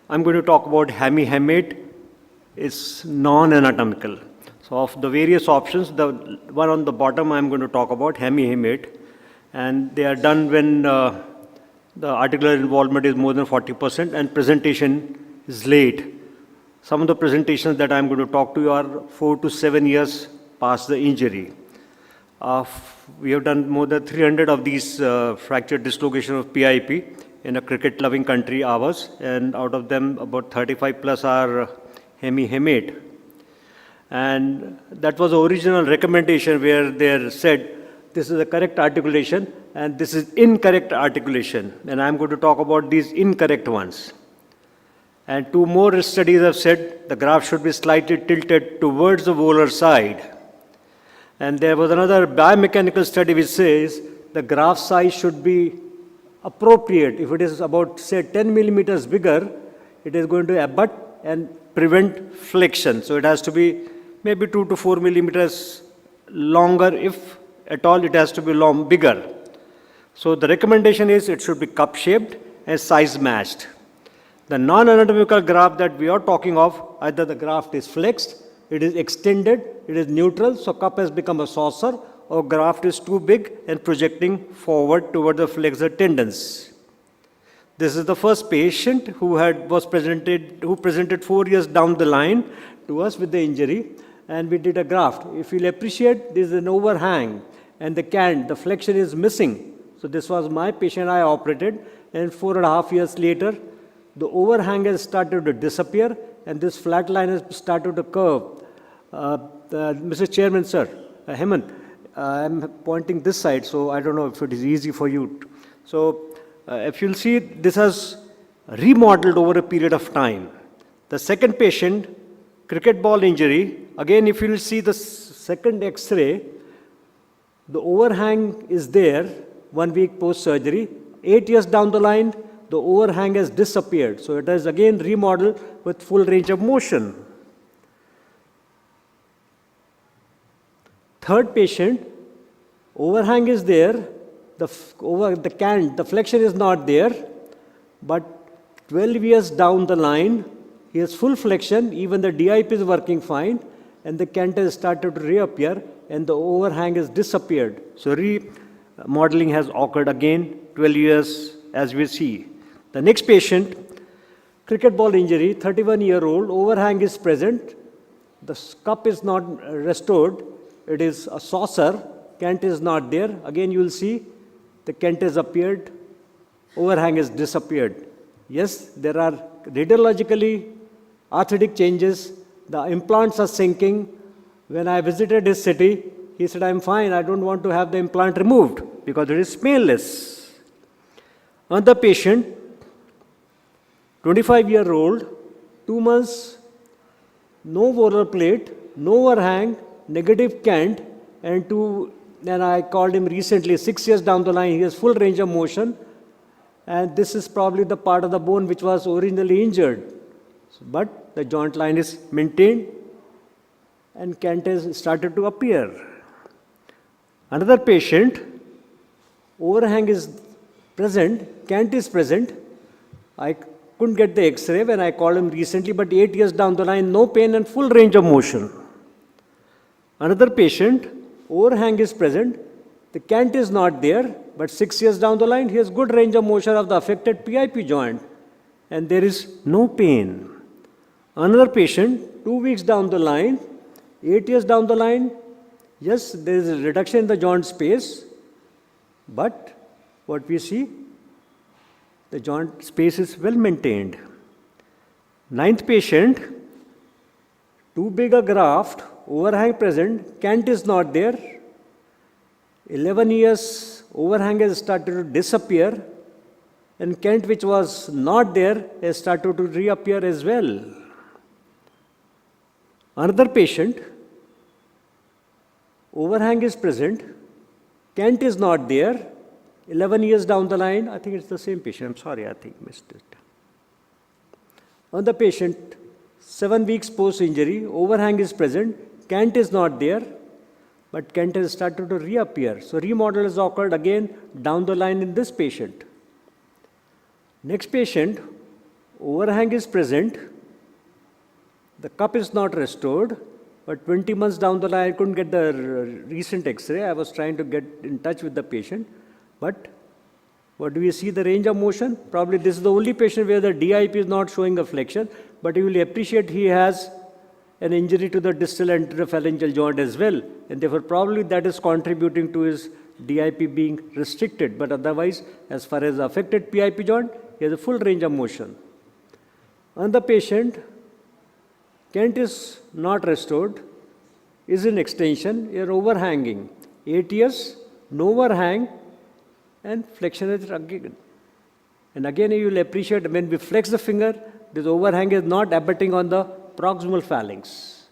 I'm going to talk about Hemi Hamate. It's non-anatomical. So of the various options, the one on the bottom I'm going to talk about, Hemi Hamate. And they are done when the articular involvement is more than 40% and presentation is late. Some of the presentations that I'm going to talk to you are 4 to 7 years past the injury. We have done more than 300 of these fracture dislocation of PIP in a cricket-loving country, ours, and out of them, about 35 plus are Hemi Hamate. And that was the original recommendation where they said, this is the correct articulation and this is incorrect articulation. And I'm going to talk about these incorrect ones. And 2 more studies have said the graft should be slightly tilted towards the volar side. And there was another biomechanical study which says the graft size should be appropriate. If it is about, say, 10 millimeters bigger, it is going to abut and prevent flexion. So it has to be maybe 2 to 4 millimeters longer. If at all, it has to be bigger. So the recommendation is it should be cup-shaped and size-matched. The non-anatomical graft that we are talking of, either the graft is flexed, it is extended, it is neutral, so cup has become a saucer, or graft is too big and projecting forward toward the flexor tendons. This is the first patient who presented 4 years down the line to us with the injury, and we did a graft. If you'll appreciate, this is an overhang, and the flexion is missing. So this was my patient I operated, and 4.5 years later, the overhang has started to disappear, and this flat line has started to curve. Mr. Chairman, sir, Hemant, I'm pointing this side, so I don't know if it is easy for you. So if you'll see, this has remodeled over a period of time. The second patient, cricket ball injury, again, if you'll see the second X-ray, the overhang is there 1 week post-surgery. 8 years down the line, the overhang has disappeared. So it has again remodeled with full range of motion. Third patient, overhang is there, the flexion is not there, but 12 years down the line, he has full flexion, even the DIP is working fine, and the canter has started to reappear, and the overhang has disappeared. So remodeling has occurred again, 12 years as we see. The next patient, cricket ball injury, 31-year-old, overhang is present, the cup is not restored, it is a saucer, cant is not there. Again, you will see the cant has appeared, overhang has disappeared. Yes, there are radiologically arthritic changes, the implants are sinking. When I visited his city, he said, I'm fine, I don't want to have the implant removed because it is painless. Another patient, 25-year-old, 2 months, no volar plate, no overhang, negative cant, and I called him recently, 6 years down the line, he has full range of motion, and this is probably the part of the bone which was originally injured. But the joint line is maintained, and cant has started to appear. Another patient, overhang is present, cant is present. I couldn't get the X-ray when I called him recently, but 8 years down the line, no pain and full range of motion. Another patient, overhang is present, the cant is not there, but 6 years down the line, he has good range of motion of the affected PIP joint, and there is no pain. Another patient, 2 weeks down the line, 8 years down the line, yes, there is a reduction in the joint space, but what we see, the joint space is well maintained. 9th patient, too big a graft, overhang present, cant is not there. 11 years, overhang has started to disappear, and cant which was not there has started to reappear as well. Another patient, overhang is present, cant is not there. 11 years down the line, I think it's the same patient, I'm sorry, I think missed it. Another patient, 7 weeks post-injury, overhang is present, cant is not there, but cant has started to reappear. So remodel has occurred again down the line in this patient. Next patient, overhang is present, the cup is not restored, but 20 months down the line, I couldn't get the recent X-ray. I was trying to get in touch with the patient, but what do we see the range of motion? Probably this is the only patient where the DIP is not showing a flexion, but you will appreciate he has an injury to the distal anterophalangeal joint as well, and therefore probably that is contributing to his DIP being restricted, but otherwise, as far as affected PIP joint, he has a full range of motion. On the patient, Kent is not restored, is in extension, you are overhanging. 8 years, no overhang, and flexion is again. And again, you will appreciate when we flex the finger, this overhang is not abutting on the proximal phalanx.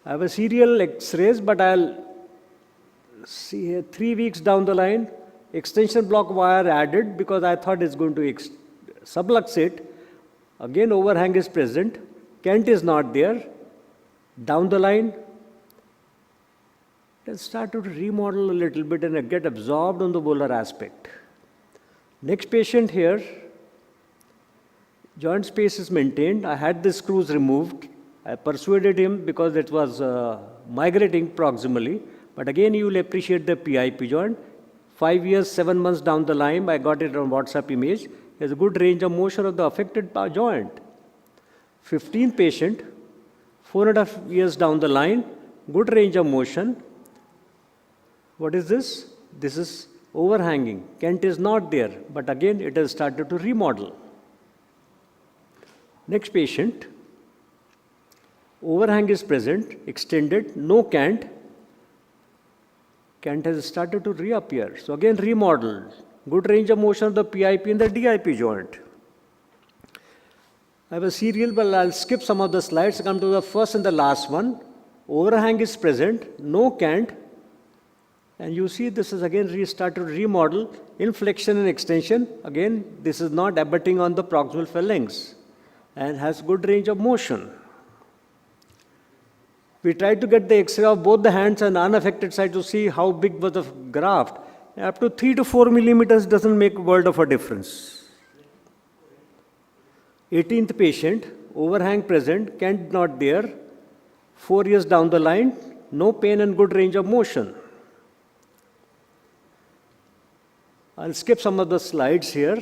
I have a serial X-rays, but I'll see here 3 weeks down the line, extension block wire added because I thought it's going to subluxate. Again, overhang is present. Kent is not there. Down the line, it started to remodel a little bit and get absorbed on the volar aspect. Next patient here, joint space is maintained. I had the screws removed. I persuaded him because it was migrating proximally. But again, you will appreciate the PIP joint. 5 years, 7 months down the line, I got it on WhatsApp image. There's a good range of motion of the affected joint. 15th patient, 4.5 years down the line, good range of motion. What is this? This is overhanging. Kent is not there, but again, it has started to remodel. Next patient, overhang is present, extended, no Kent. Kent has started to reappear. So again, remodeled. Good range of motion of the PIP and the DIP joint. I have a serial, but I'll skip some of the slides, come to the first and the last one. Overhang is present, no Kent. And you see this is again restarted to remodel, inflection and extension. Again, this is not abutting on the proximal phalanx and has good range of motion. We tried to get the X-ray of both the hands and unaffected side to see how big was the graft. Up to 3 to 4 millimeters doesn't make a world of a difference. 18th patient, overhang present, Kent not there. 4 years down the line, no pain and good range of motion. I'll skip some of the slides here.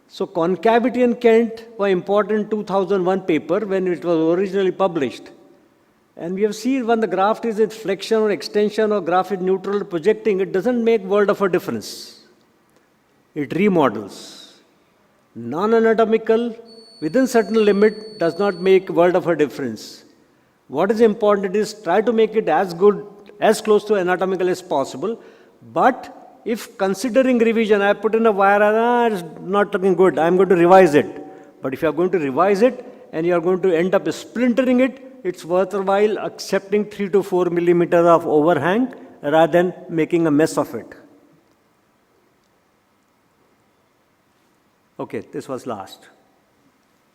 So concavity and Kent were important in 2001 paper when it was originally published. And we have seen when the graft is in flexion or extension or graft is neutral or projecting, it doesn't make world of a difference. It remodels. Non-anatomical, within certain limit, does not make world of a difference. What is important is try to make it as good, as close to anatomical as possible. But if considering revision, I put in a wire, it's not looking good, I'm going to revise it. But if you are going to revise it and you are going to end up splintering it, it's worthwhile accepting 3 to 4 millimeters of overhang rather than making a mess of it. Okay, this was last.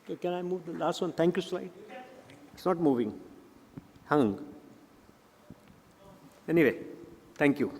Okay, can I move the last one? Thank you, slide. It's not moving. Hung. Anyway, thank you.